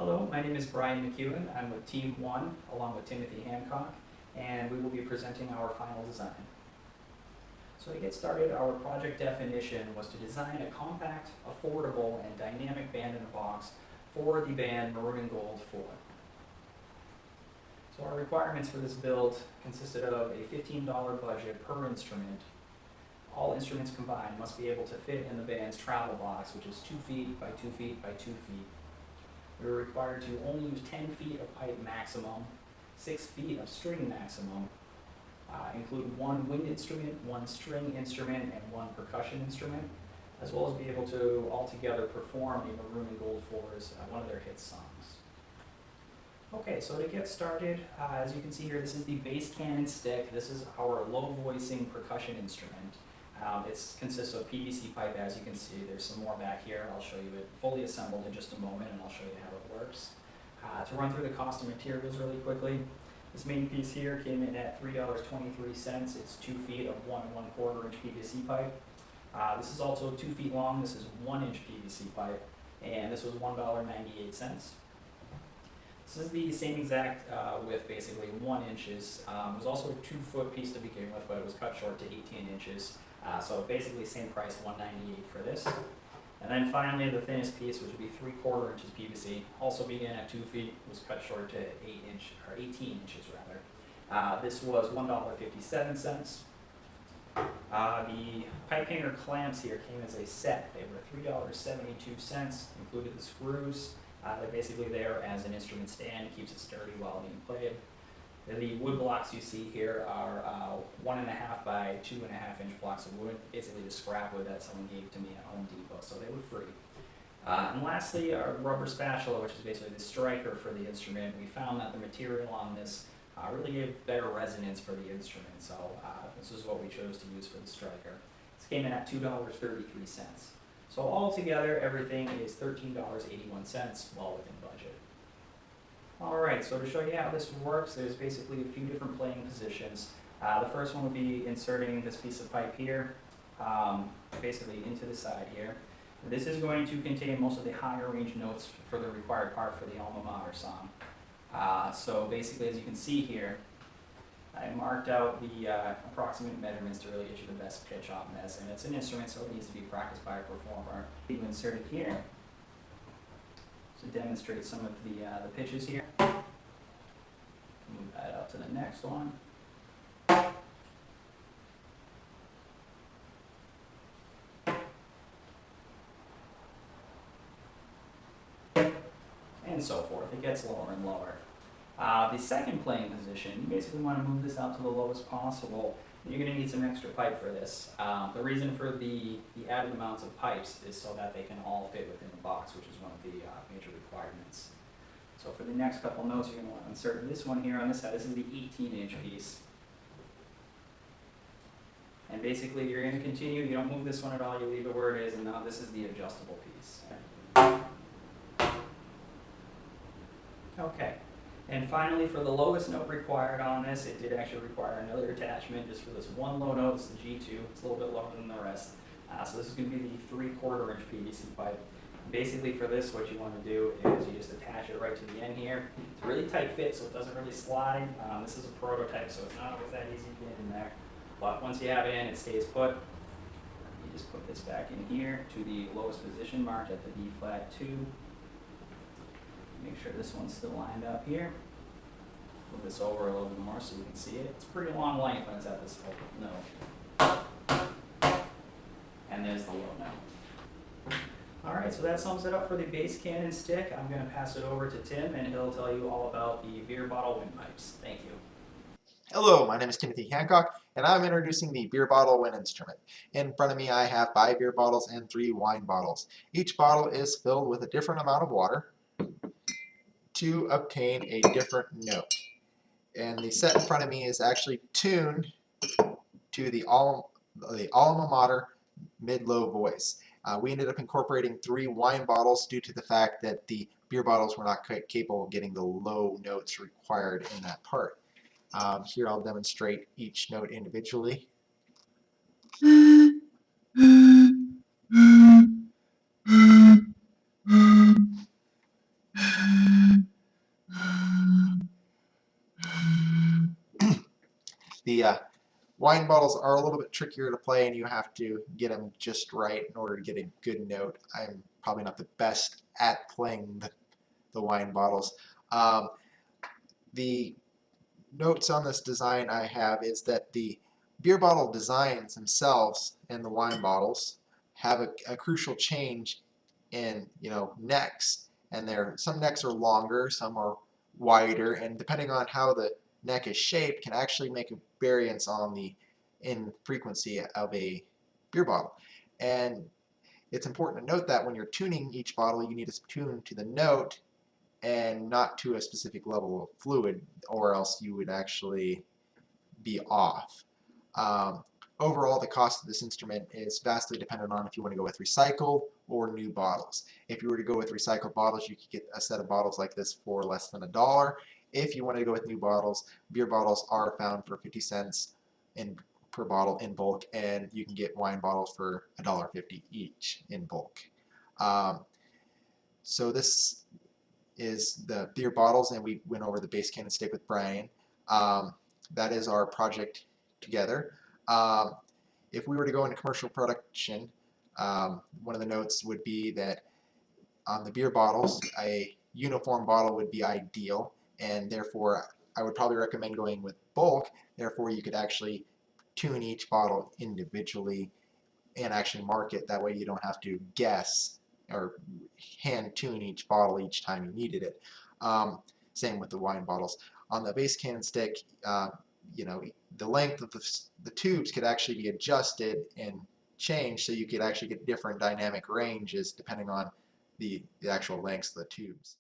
Hello, my name is Brian McEwen. I'm with Team 1 along with Timothy Hancock, and we will be presenting our final design. So to get started, our project definition was to design a compact, affordable, and dynamic band-in-a-box for the band Maroon and Gold 4. So our requirements for this build consisted of a $15 budget per instrument. All instruments combined must be able to fit in the band's travel box, which is 2 feet by 2 feet by 2 feet. We were required to only use 10 feet of pipe maximum, 6 feet of string maximum, include 1 wind instrument, 1 string instrument, and 1 percussion instrument, as well as be able to altogether perform a Maroon and Gold 4's one of their hit songs. Okay, so to get started, as you can see here, this is the bass cannon stick. This is our low voicing percussion instrument. It consists of PVC pipe, as you can see. There's some more back here. I'll show you it fully assembled in just a moment, and I'll show you how it works. To run through the cost of materials really quickly, this main piece here came in at $3.23. It's 2 feet of 1 1/4 inch PVC pipe. This is also 2 feet long. This is 1 inch PVC pipe, and this was $1.98. This is the same exact width, basically 1 inches. It was also a 2-foot piece to begin with, but it was cut short to 18 inches. So basically same price, $1.98 for this. And then finally the thinnest piece, which would be 3/4 inches PVC, also began at 2 feet, was cut short to 18 inches rather. This was $1.57. The pipe hanger clamps here came as a set. They were $3.72, included the screws. They're basically there as an instrument stand. It keeps it sturdy while being played. The wood blocks you see here are 1.5 by 2.5 inch blocks of wood, basically the scrap wood that someone gave to me at Home Depot, so they were free. And lastly, our rubber spatula, which is basically the striker for the instrument. We found that the material on this really gave better resonance for the instrument, so this is what we chose to use for the striker. This came in at $2.33. So altogether, everything is $13.81, well within budget. Alright, so to show you how this works, there's basically a few different playing positions. The first one would be inserting this piece of pipe here, basically into the side here. This is going to contain most of the higher range notes for the required part for the alma mater song. So basically, as you can see here, I marked out the approximate measurements to really get you the best pitch on this, and it's an instrument, so it needs to be practiced by a performer. You insert it here to demonstrate some of the pitches here. Move that up to the next one. And so forth. It gets lower and lower. The second playing position, you basically want to move this out to the lowest possible. You're going to need some extra pipe for this. The reason for the added amounts of pipes is so that they can all fit within the box, which is one of the major requirements. So for the next couple notes, you're going to want to insert this one here on this side. This is the 18-inch piece. And basically, you're going to continue. You don't move this one at all. You leave it where it is, and now this is the adjustable piece. Okay. And finally, for the lowest note required on this, it did actually require another attachment just for this one low note. It's the G2. It's a little bit lower than the rest. So this is going to be the 3/4 inch PVC pipe. Basically for this, what you want to do is you just attach it right to the end here. It's a really tight fit, so it doesn't really slide. This is a prototype, so it's not always that easy to get in there. But once you have it in, it stays put. You just put this back in here to the lowest position marked at the D flat 2. Make sure this one's still lined up here. Move this over a little bit more so you can see it. It's a pretty long length when it's at this note. And there's the low note. Alright, so that sums it up for the bass cannon stick. I'm going to pass it over to Tim, and he'll tell you all about the beer bottle windpipes. Thank you. Hello, my name is Timothy Hancock, and I'm introducing the beer bottle wind instrument. In front of me I have 5 beer bottles and 3 wine bottles. Each bottle is filled with a different amount of water to obtain a different note. And the set in front of me is actually tuned to the alma mater mid-low voice. We ended up incorporating 3 wine bottles due to the fact that the beer bottles were not capable of getting the low notes required in that part. Here I'll demonstrate each note individually. The wine bottles are a little bit trickier to play, and you have to get them just right in order to get a good note. I'm probably not the best at playing the wine bottles. Um, the notes on this design I have is that the beer bottle designs themselves and the wine bottles have a crucial change in necks, and some necks are longer, some are wider, and depending on how the neck is shaped can actually make a variance on the in frequency of a beer bottle. And it's important to note that when you're tuning each bottle, you need to tune to the note and not to a specific level of fluid, or else you would actually be off. Um, Overall, the cost of this instrument is vastly dependent on if you want to go with recycled or new bottles. If you were to go with recycled bottles, you could get a set of bottles like this for less than $1. If you want to go with new bottles, beer bottles are found for 50 cents per bottle in bulk, and you can get wine bottles for $1.50 each in bulk. Um, so this is the beer bottles, and we went over the base can and stick with Brian. That is our project together. Um, if we were to go into commercial production, one of the notes would be that on the beer bottles, a uniform bottle would be ideal, and therefore I would probably recommend going with bulk. Therefore, you could actually tune each bottle individually and actually mark it. That way you don't have to guess or hand tune each bottle each time you needed it. Same with the wine bottles. On the base can stick, you know, the length of the tubes could actually be adjusted and changed, so you could actually get different dynamic ranges depending on the actual lengths of the tubes.